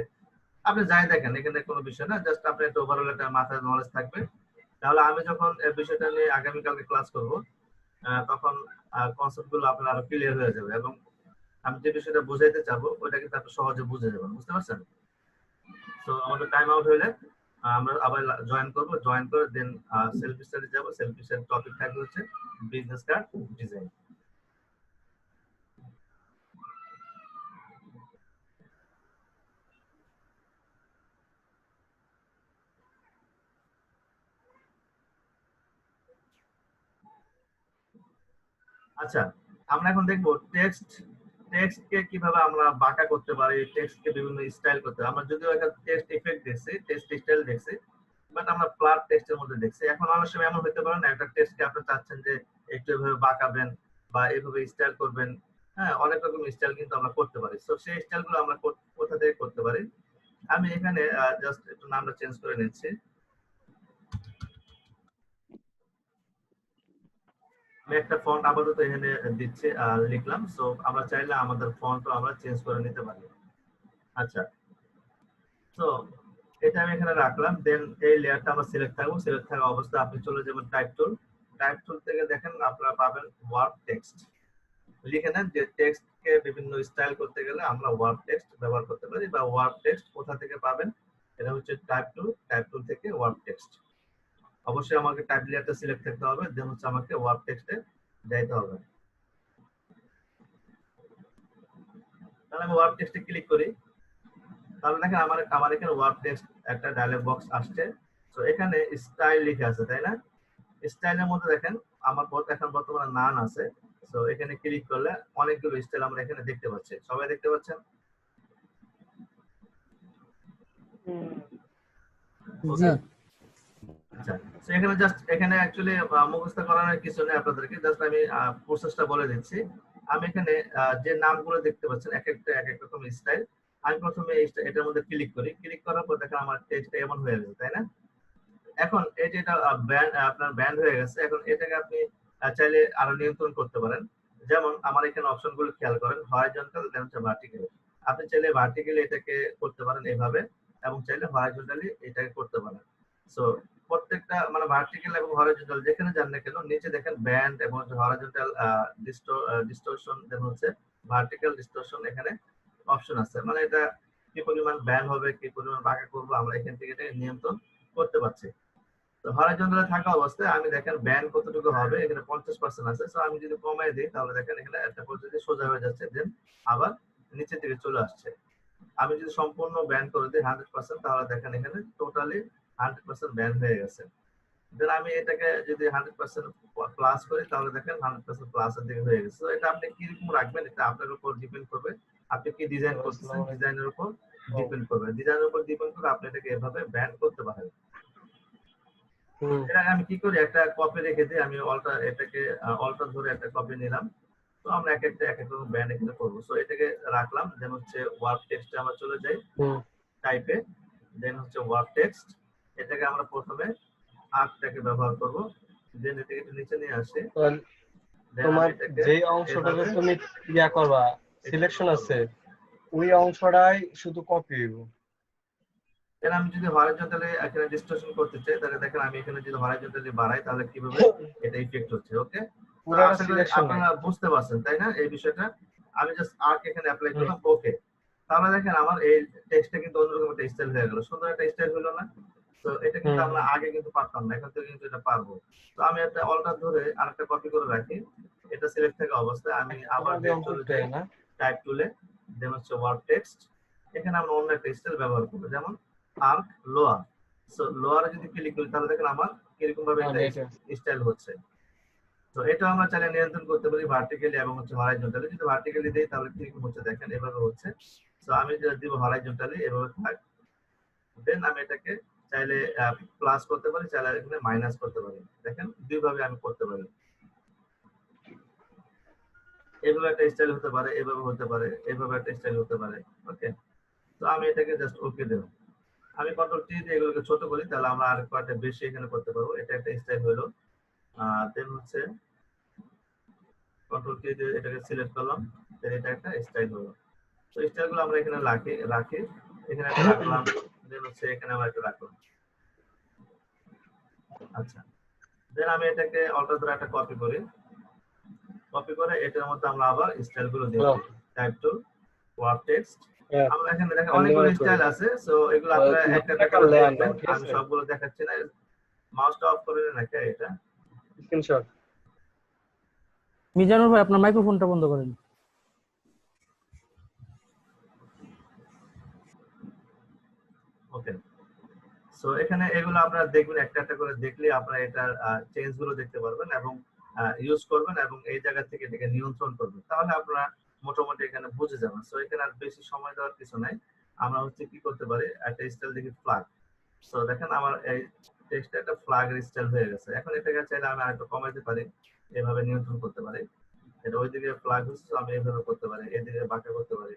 আপনি যাই দেখেন, এখানে কোনো বিষয় না, জাস্ট আপনি একটা ওভারঅল একটা মাথায় নলেজ থাকবে। তাহলে আমি যখন এই বিষয়টা নিয়ে আগামীকালকে ক্লাস করব, তখন কনসেপ্ট গুলো আপনার আরো ক্লিয়ার হয়ে যাবে, এবং আমি যে বিষয়টা বুঝাইতে চাবো ওইটা কিন্তু আপনি সহজে বুঝে যাবেন, বুঝতে পারছেন? তো আমাদের টাইম আউট হইলে আমরা আবার জয়েন করব, জয়েন করে দেন সেলফ স্টাডি যাব। সেলফ স্টাডি টপিক থাকবে হচ্ছে বিজনেস কার্ড ডিজাইন। আচ্ছা, আমরা এখন দেখবো টেক্সট কে কিভাবে আমরা বাঁকা করতে পারি, টেক্সট কে বিভিন্ন স্টাইল করতে পারি। আমরা যদিও একটা টেক্সট ইফেক্ট দেখছি, টেক্সট স্টাইল দেখছি, বাট আমরা ফ্ল্যাট টেক্সটের মধ্যে দেখছি। এখন অনেক সময় এমন হতে পারে না, একটা টেক্সটকে আপনি চাচ্ছেন যে একটু এভাবে বাঁকাবেন বা এভাবে স্টাইল করবেন। হ্যাঁ, অনেক রকম স্টাইল কিন্তু আমরা করতে পারি। সো সেই স্টাইলগুলো আমরা কোথা থেকে করতে পারি? আমি এখানে জাস্ট একটু নামটা চেঞ্জ করে নিচ্ছি। আমি একটা ফন্ট আপাতত এখানে দিচ্ছি আর লিখলাম। সো আমরা চাইলে আমাদের ফন্টও আমরা চেঞ্জ করে নিতে পারি। আচ্ছা, তো এটা আমি এখানে রাখলাম। দেন এই লেয়ারটা আমরা সিলেক্ট থাকবো। সিলেক্ট থাকা অবস্থায় আপনি চলে যাবেন টাইপ টুল। টাইপ টুল থেকে দেখেন আপনারা পাবেন ওয়ার্ড টেক্সট। লিখে নেন যে টেক্সট কে বিভিন্ন স্টাইল করতে গেলে আমরা ওয়ার্ড টেক্সট ব্যবহার করতে পারি, বা ওয়ার্ড টেক্সট কোথা থেকে পাবেন? এটা হচ্ছে টাইপ টুল। টাইপ টুল থেকে ওয়ার্ড টেক্সট। অবশ্যই আমাকে টাইপ লেয়ারটা সিলেক্ট করতে হবে, দেন হচ্ছে আমাকে ওয়ার্ড টেক্সটে যাইতে হবে। তাহলে আমি ওয়ার্ড টেক্সটে ক্লিক করি। তাহলে দেখেন আমার এখানে ওয়ার্ড টেক্সট একটা ডায়লগ বক্স আসছে। তো এখানে স্টাইল লিখে আছে, তাই না? স্টাইলের মধ্যে দেখেন আমার এখন বর্তমানে নান আছে। তো এখানে ক্লিক করলে অনেকগুলো স্টাইল আমরা এখানে দেখতে পাচ্ছি। সবাই দেখতে পাচ্ছেন? জি। আচ্ছা, তো এখানে জাস্ট এখানে অ্যাকচুয়ালি মুখস্থ করানোর কিছু নেই আপনাদেরকে, জাস্ট আমি প্রসেসটা বলে দিচ্ছি। আমি এখানে যে নামগুলো দেখতে পাচ্ছেন এক এক রকম স্টাইল। আমি প্রথমে এটার মধ্যে ক্লিক করি। ক্লিক করার পর দেখেন আমার টেক্সটটা এমন হয়ে গেছে, তাই না? এখন এই যে এটা আপনার ব্যান্ড হয়ে গেছে, এখন এটাকে আপনি চাইলে আরো নিয়ন্ত্রণ করতে পারেন। যেমন আমার এখানে অপশনগুলো খেয়াল করেন, হরাইজন্টাল দেন হচ্ছে ভার্টিক্যাল। আপনি চাইলে ভার্টিক্যালি এটাকে করতে পারেন এইভাবে, এবং চাইলে হরাইজন্টালি এটাকে করতে পারেন। সো প্রত্যেকটা মানে ভার্টিক্যাল এবং হরাইজন্টাল যেখানে যান না কেন, নিচে দেখেন ব্যান্ড এবং হরাইজন্টাল ডিস্টরশন দেন হচ্ছে ভার্টিক্যাল ডিস্টরশন, এখানে অপশন আছে। মানে এটা কি পরিমাণ ব্যান্ড হবে, কি পরিমাণ বাঁকা করবো, আমরা এখান থেকে এটাকে নিয়ন্ত্রণ করতে পারছি। তো হরাইজন্টালে থাকা অবস্থায় আমি দেখেন ব্যান্ড কতটুকু হবে, এখানে 50% আছে। সো আমি যদি কমাই দিই তাহলে দেখেন এখানে একটা পদ্ধতি সোজা হয়ে যাচ্ছে, দেন আবার নিচের দিকে চলে আসছে। আমি যদি সম্পূর্ণ ব্যান্ড করে দিই 100%, তাহলে দেখেন এখানে টোটালি 100% ব্যান্ড হয়ে গেছে। দেন আমি এটাকে যদি 100% প্লাস করি তাহলে দেখেন 100% প্লাসের দিকে হয়ে গেছে। তো এটা আপনি কিরকম রাখবেন এটা আপনার উপর ডিপেন্ড করবে। আপনি কি ডিজাইন করতেছেন, ডিজাইনের উপর ডিপেন্ড করবে। ডিজাইনের উপর ডিপেন্ড করে আপনি এটাকে এভাবে ব্যান্ড করতে পারেন। এর আগে আমি কি করি, একটা কপি রেখে দিই। আমি এটাকে অল্টার ধরে একটা কপি নিলাম। তো আমরা এক এক রকম ব্যান্ড এখানে করবো। সো এটাকে রাখলাম, দেন হচ্ছে ওয়ার্ড টেক্সটে আমরা চলে যাই টাইপে, দেন হচ্ছে ওয়ার্ড টেক্সট। এটাকে আমরা প্রথমে আর্কটাকে ব্যবহার করব, দেন এটাকে একটু নিচে নিয়ে আসি। তোমার যে অংশটাতে তুমি ইয়া করবা সিলেকশন আছে ওই অংশটাই শুধু কপি হইব। এর আমি যদি হরাইজন্টালি এখানে ডিস্টরশন করতে চাই, তাহলে দেখেন আমি এখানে যদি হরাইজন্টালি বাড়াই তাহলে কিভাবে এটা ইফেক্ট হচ্ছে। ওকে, পুরোটা সিলেকশন আপনারা বুঝতে পারছেন তাই না এই বিষয়টা? আমি জাস্ট আর্ক এখানে অ্যাপ্লাই করলাম। ওকে, তাহলে দেখেন আমার এই টেক্সটটা কিন্তু অন্যরকম একটা স্টাইল হয়ে গেল, সুন্দর একটা স্টাইল হলো না? তো এটা কিন্তু আমরা আগে কিন্তু পারতাম না, এখন থেকে কিন্তু এটা পারবো। তো আমি একটা অল্টার ধরে আরেকটা কপি করে রাখি। এটা সিলেক্ট থাকা অবস্থায় আমি আবার চলে যাই টাইপ টুলে, দেন হচ্ছে ওয়ার্ড টেক্সট। এখানে আমরা অন্য একটা স্টাইল ব্যবহার করব, যেমন আর্ক লোয়ার। সো লোয়ারে যদি ক্লিক করি তাহলে দেখেন আমার কিরকম ভাবে এটা স্টাইল হচ্ছে। তো এটা আমরা চাইলে নিয়ন্ত্রণ করতে পারি ভার্টিক্যালি এবং হচ্ছে হরাইজন্টালি। যদি ভার্টিক্যালি দেই তাহলে কিরকম হচ্ছে দেখেন এভাবে হচ্ছে। সো আমি যদি দিব হরাইজন্টালি এভাবে থাক, দেন আমি এটাকে চাইলে প্লাস করতে পারি, চাইলে এখানে মাইনাস করতে পারি। দেখেন দুই ভাবে আমি করতে পারি। এভাবে একটা স্টাইল হতে পারে, এভাবে হতে পারে, এভাবে একটা স্টাইল হতে পারে। ওকে, তো আমি এটাকে জাস্ট ওকে দেব। আমি কন্ট্রোল টি দিয়ে এগুলোকে ছোট করি, তাহলে আমরা আর কয়েকটা বেশি এখানে করতে পারবো। এটা একটা স্টাইল হলো। দেন হচ্ছে কন্ট্রোল টি দিয়ে এটাকে সিলেক্ট করলাম, দেন এটা একটা স্টাইল হলো। তো স্টাইলগুলো আমরা এখানে রাখি। এখানে একটা রাখলাম, দেন হচ্ছে এখানে আমরা একটা রাখলাম। আচ্ছা, দেন আমি এটাকে অল্টার দ্বারা একটা কপি করি, কপি করে এটার মধ্যে আমরা আবার স্টাইল গুলো দিয়ে দিই। টাইপ টু ওয়ার্ড টেক্সট, আমরা এখানে দেখেন অনেকগুলো স্টাইল আছে, সো এগুলো আপনারা একটা একটা করে দেখবেন, আমি সবগুলো দেখাচ্ছি না। মাউসটা অফ করে নিন একটা, এটা স্ক্রিনশট। মিজানুর ভাই আপনার মাইক্রোফোনটা বন্ধ করেন। ওকে, সো এখানে এগুলো আপনারা দেখবেন, একটা একটা করে দেখলে আপনারা এটার চেঞ্জ গুলো দেখতে পারবেন এবং ইউজ করবেন এবং এই জায়গা থেকে এটাকে নিয়ন্ত্রণ করবেন, তাহলে আপনারা মোটামুটি এখানে বুঝে যাবেন। সো এখানে আর বেশি সময় দেওয়ার কিছু নাই, আমরা হচ্ছে কি করতে পারি, একটা স্টাইল দেখি ফ্ল্যাগ। সো দেখেন আমার এই টেক্সটটা একটা ফ্ল্যাগের স্টাইল হয়ে গেছে। এখন এটাকে চাইলে আমি আরেকটু কমাইতে পারি, এভাবে নিয়ন্ত্রণ করতে পারি। এটা ওইদিকে ফ্ল্যাগ হচ্ছে, আমি এভাবে করতে পারি, এদিকে বাঁকা করতে পারি,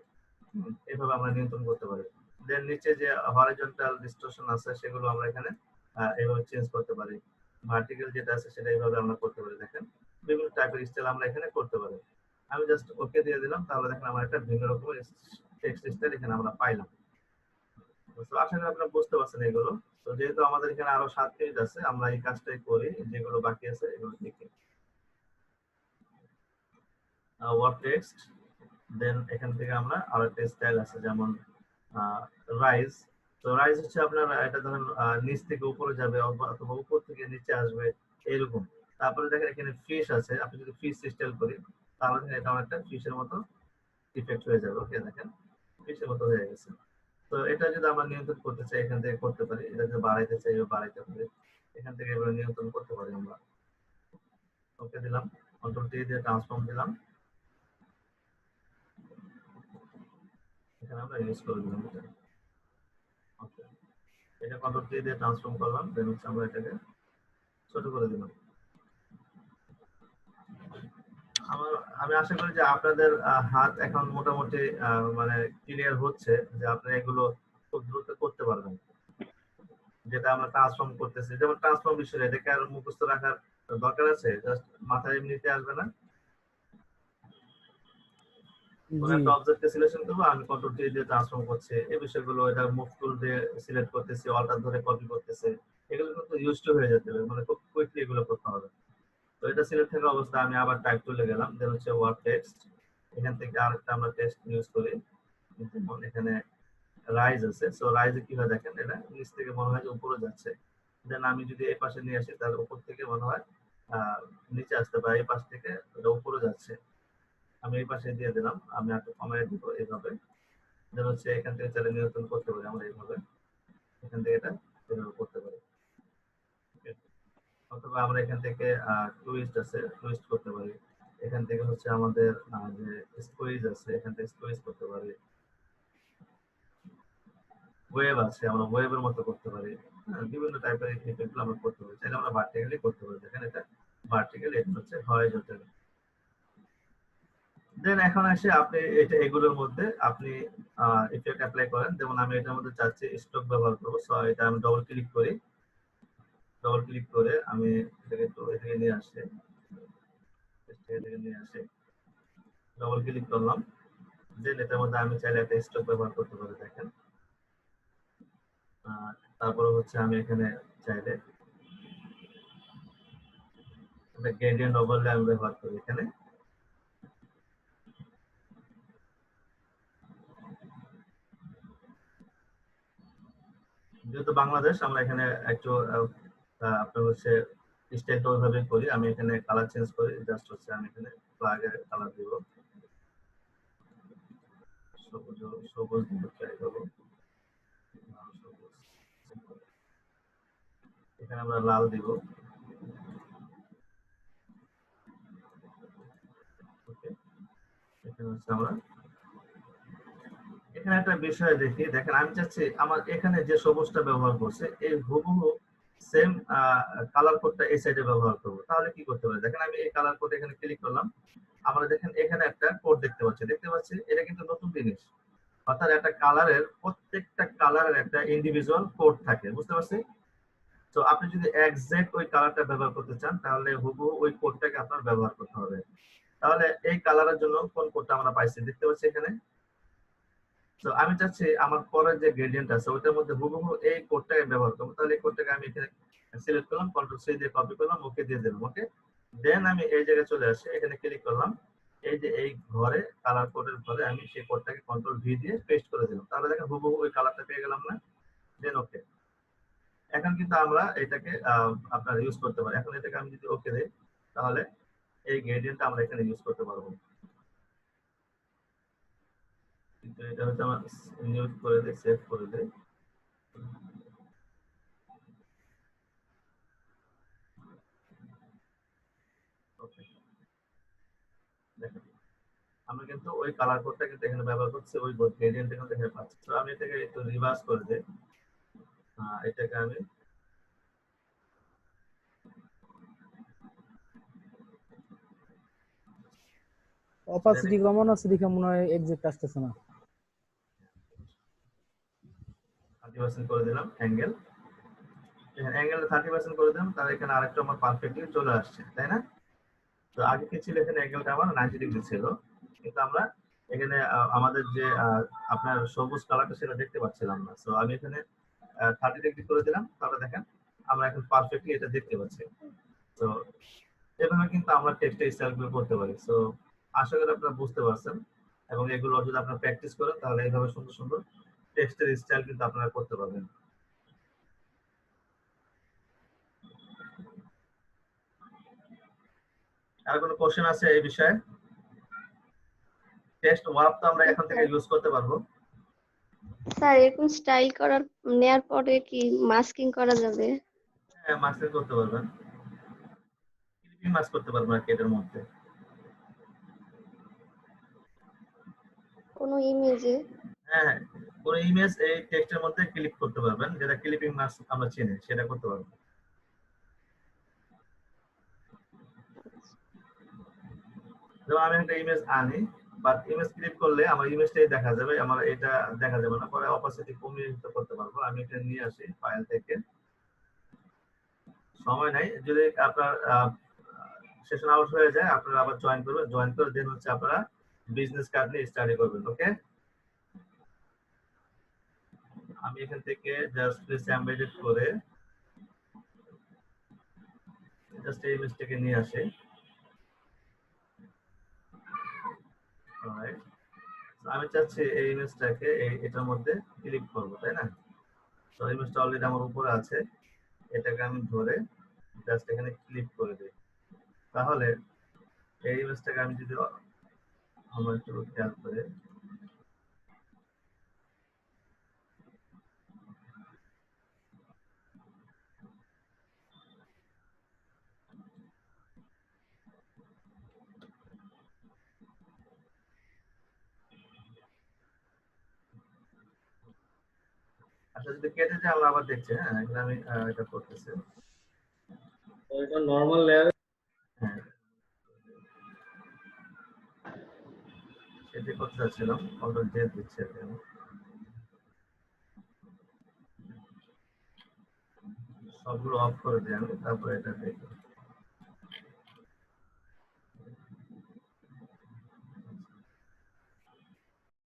এভাবে আমরা নিয়ন্ত্রণ করতে পারি। দেন নিচে যে হরিজন্টাল ডিস্টরশন আছে সেগুলো আমরা এখানে এইভাবে চেঞ্জ করতে পারি। ভার্টিক্যাল যেটা আছে সেটা এইভাবে আমরা করতে পারি। দেখেন বিভিন্ন টাইপের স্টাইল আমরা এখানে করতে পারি। আমি জাস্ট ওকে দিয়ে দিলাম, তাহলে দেখেন আমার একটা ভিন্ন রকমের টেক্সট স্টাইল এখানে আমরা পাইলাম। তো আশা করি আপনারা বুঝতে পারছেন এগুলো। তো যেহেতু আমাদের এখানে আরো 7 মিনিট আছে, আমরা এই কাজটাই করি, যেগুলো বাকি আছে এগুলো দেখি। ওয়ার্ড টেক্সট, দেন এখান থেকে আমরা আরেকটা স্টাইল আছে যেমন রাইজ। তো রাইজ হচ্ছে আপনার এটা ধরেন নিচ থেকে উপরে যাবে অথবা উপর থেকে নিচে আসবে এরকম। তারপরে দেখেন এখানে ফিশ আছে, আপনি যদি ফিশ স্টাইল করি তাহলে দেখেন এটা অনেকটা ফিশের মতো ইফেক্ট হয়ে যাবে। ওকে, দেখেন ফিশের মতো হয়ে গেছে। তো এটা যদি আমরা নিয়ন্ত্রণ করতে চাই এখান থেকে করতে পারি, এটা যদি বাড়াইতে চাই বাড়াইতে পারি, এখান থেকে এগুলো নিয়ন্ত্রণ করতে পারি আমরা। ওকে দিলাম, কন্ট্রোল টি দিয়ে ট্রান্সফর্ম দিলাম, এখানে আমরা ইউজ করে দিলাম এটা। ওকে, এটা কন্ট্রোল টি দিয়ে ট্রান্সফর্ম করলাম, দেন হচ্ছে আমরা এটাকে ছোট করে দিলাম। আমি আশা করি যে আপনাদের হাত এখন মোটামুটি মানে ক্লিয়ার হচ্ছে যে আপনারা এগুলো খুব দ্রুত করতে পারবেন। যেটা আমরা ট্রান্সফর্ম করতেছি, যেমন ট্রান্সফর্ম বিষয়, এটাকে আর মুখস্থ রাখার দরকার আছে? জাস্ট মাথায় এমনিতে আসবে না? কোন একটা অবজেক্টকে সিলেকশন করব, আমি কন্ট্রোল টি দিয়ে ট্রান্সফর্ম করছি, এই বিষয়গুলো এটা মুভ টুল দিয়ে সিলেক্ট করতেছি, অল্টার ধরে কপি করতেছে, এগুলো কিন্তু ইউজ টু হয়ে যেতে হবে, মানে খুব কুইকলি এগুলো করতে হবে। তো এটা সিলেক্ট থাকা অবস্থায় আমি আবার টাইপ টুলে গেলাম, দেন হচ্ছে ওয়ার্ড টেক্সট, এখান থেকে আরেকটা আমরা টেক্সট ইউজ করি, যেমন এখানে রাইজ আছে। সো রাইজে কি হয় দেখেন, এটা নিচ থেকে মনে হয় যে উপরে যাচ্ছে, দেন আমি যদি এই পাশে নিয়ে আসি তাহলে উপর থেকে মনে হয় নিচে আসতে পারে, এই পাশ থেকে এটা উপরে যাচ্ছে। আমি এই পাশে দিয়ে দিলাম, আমি একটু কমাই দিব এইভাবে, দেন হচ্ছে এখান থেকে চাইলে নিয়ন্ত্রণ করতে পারি আমরা এইভাবে, এখান থেকে এটা এভাবে করতে পারি। অথবা আমরা এখান থেকে টুইস্ট আছে, টুইস্ট করতে পারি। এখান থেকে হচ্ছে আমাদের যে স্কুইজ আছে, এখান থেকে স্কুইজ করতে পারি। ওয়েভ আছে, আমরা ওয়েভের মতো করতে পারি। বিভিন্ন টাইপের ইফেক্ট আমরা করতে পারি, চাইলে আমরা ভার্টিক্যালি করতে পারি। দেখেন এটা ভার্টিক্যাল, এটা হচ্ছে হরাইজন্টাল। দেন এখন এসে আপনি এটা এগুলোর মধ্যে আপনি ইফেক্ট অ্যাপ্লাই করেন। যেমন আমি এটার মধ্যে চাচ্ছি স্ট্রোক ব্যবহার করব, সো এটা আমি ডবল ক্লিক করি, ডবল ক্লিক করে আমি এটাকে একটু এদিকে নিয়ে আসি, এদিকে নিয়ে আসি, ডবল ক্লিক করলাম, দেন এটার মধ্যে আমি চাইলে একটা স্ট্রোক ব্যবহার করতে পারি। দেখেন তারপরে হচ্ছে আমি এখানে চাইলে একটা গ্রেডিয়েন্ট ওভারলে আমি ব্যবহার করি। এখানে যেহেতু বাংলাদেশ, আমরা এখানে একটু আপনার হচ্ছে স্টাইলটা ওইভাবে করি। আমি এখানে কালার চেঞ্জ করি, জাস্ট হচ্ছে আমি এখানে ফ্ল্যাগের কালার দিব, সবুজ সবুজ দিয়ে ট্রাই করবো, এখানে আমরা লাল দিব। এখানে হচ্ছে আমরা এখানে একটা বিষয় দেখি, দেখেন আমি চাচ্ছি আমার এখানে যে সবুজটা ব্যবহার করছে এই হুবহু সেম কালার কোডটা এই সাইডে ব্যবহার করব। তাহলে কি করতে পারি, দেখেন আমি এই কালার কোড এখানে ক্লিক করলাম, আমরা দেখেন এখানে একটা কোড দেখতে পাচ্ছি, এটা কিন্তু নতুন জিনিস। অর্থাৎ একটা কালারের প্রত্যেকটা কালারের একটা ইন্ডিভিজুয়াল কোড থাকে, বুঝতে পারছি? তো আপনি যদি এক্সাক্ট ওই কালারটা ব্যবহার করতে চান তাহলে হুবহু ওই কোডটাকে আপনার ব্যবহার করতে হবে। তাহলে এই কালারের জন্য কোন কোডটা আমরা পাইছি দেখতে পাচ্ছি এখানে, তো আমি চাচ্ছি আমার পরের যে গ্রেডিয়েন্ট আছে ওইটার মধ্যে হুবহু এই কোডটাকে ব্যবহার করবো, তাহলে এই কোডটাকে আমি এখানে সিলেক্ট করলাম, কন্ট্রোল সি দিয়ে কপি করলাম, ওকে দিয়ে দিলাম। ওকে, দেন আমি এই জায়গায় চলে আসি, এখানে ক্লিক করলাম, এই যে এই ঘরে কালার কোডের ঘরে আমি সেই কোডটাকে কন্ট্রোল ভি দিয়ে পেস্ট করে দিলাম, তাহলে দেখেন হুবহু ওই কালারটা পেয়ে গেলাম না। দেন ওকে, এখন কিন্তু আমরা এটাকে আপনার ইউজ করতে পারি। এখন এটাকে আমি যদি ওকে দেই তাহলে এই গ্রেডিয়েন্টটা আমরা এখানে ইউজ করতে পারবো। কিন্তু এটা হচ্ছে আমার নিউজ করে দেই, সেভ করে দেই। ওকে, দেখেন আমরা কিন্তু ওই কালার কোডটা কিন্তু এখানে ব্যবহার করছি, ওই গ্রেডিয়েন্ট কিন্তু এখানে পাচ্ছি। তো আমি এটাকে একটু রিভার্স করে দেই, এটাকে আমি অপাসিটি কমন আছে দেখে মনে হয় এক্সাক্ট আসতেছে না। 30% করে দিলাম অ্যাঙ্গেল, অ্যাঙ্গেল 30% করে দিলাম, তাহলে এখানে আরেকটা আমার পারফেক্টলি চলে আসছে, তাই না? তো আগে কি ছিল, এখানে অ্যাঙ্গেলটা আমার 90 ডিগ্রি ছিল, কিন্তু আমরা এখানে আমাদের যে আপনার সবুজ কালারটা সেটা দেখতে পাচ্ছিলাম না। সো আমি এখানে 30 ডিগ্রি করে দিলাম, তাহলে দেখেন আমরা এখন পারফেক্টলি এটা দেখতে পাচ্ছি। তো এভাবে কিন্তু আমরা টেক্সটের স্টাইলগুলো করতে পারি। সো আশা করি আপনারা বুঝতে পারছেন, এবং এগুলো যদি আপনারা প্র্যাকটিস করেন তাহলে এইভাবে সুন্দর সুন্দর টেক্সটের স্টাইল কিন্তু আপনারা করতে পারবেন। আর কোনো কোশ্চেন আছে এই বিষয়ে? টেক্সট ওয়ার্ক তো আমরা এখন থেকে ইউজ করতে পারবো। স্যার এরকম স্টাইল করার নেয়ার পরে কি মাস্কিং করা যাবে? হ্যাঁ, মাস্কিং করতে পারবেন, ক্লিপিং মাস্ক করতে পারবেন আর কি এটার মধ্যে। কোনো ইমেজে? হ্যাঁ, কোন ইমেজ এই টেক্সটের মধ্যে ক্লিপ করতে পারবেন, যেটা ক্লিপিং মাস্ক আমরা চিনি, সেটা করতে পারবেন। যেমন আমি একটা ইমেজ আনি, বাট ইমেজ ক্লিক করলে আমার ইমেজটাই দেখা যাবে, আমার এটা দেখা যাবে না, পরে অপাসিটি কমিয়ে দিতে করতে পারবো। আমি এটা নিয়ে আসি ফাইল থেকে, সময় নাই, যদি আপনার সেশন আউট হয়ে যায় আপনারা আবার জয়েন করবেন, জয়েন করে দেন হচ্ছে আপনারা বিজনেস কার্ড নিয়ে স্টাডি করবেন। ওকে, আমি এখান থেকে জাস্ট প্লেস এমবেডেড করে জাস্ট এই ইমেজটাকে নিয়ে আসি। অলরাইট, আমি চাচ্ছি এই ইমেজটাকে এটার মধ্যে ক্লিক করবো, তাই না? তো ইমেজটা অলরেডি আমার উপরে আছে, এটাকে আমি ধরে জাস্ট এখানে ক্লিক করে দিই, তাহলে এই ইমেজটাকে আমি যদি আমরা একটু খেয়াল করে, আচ্ছা যদি কেটে যায় আমরা আবার দেখছি। হ্যাঁ, এখানে আমি এটা করতেছি। এটা নরমাল লেয়ার। হ্যাঁ, সেটা করতে চাচ্ছিলাম, কন্ট্রোল জে দিচ্ছি এখানে, সবগুলো অফ করে দিই আমি, তারপরে এটা দেখি।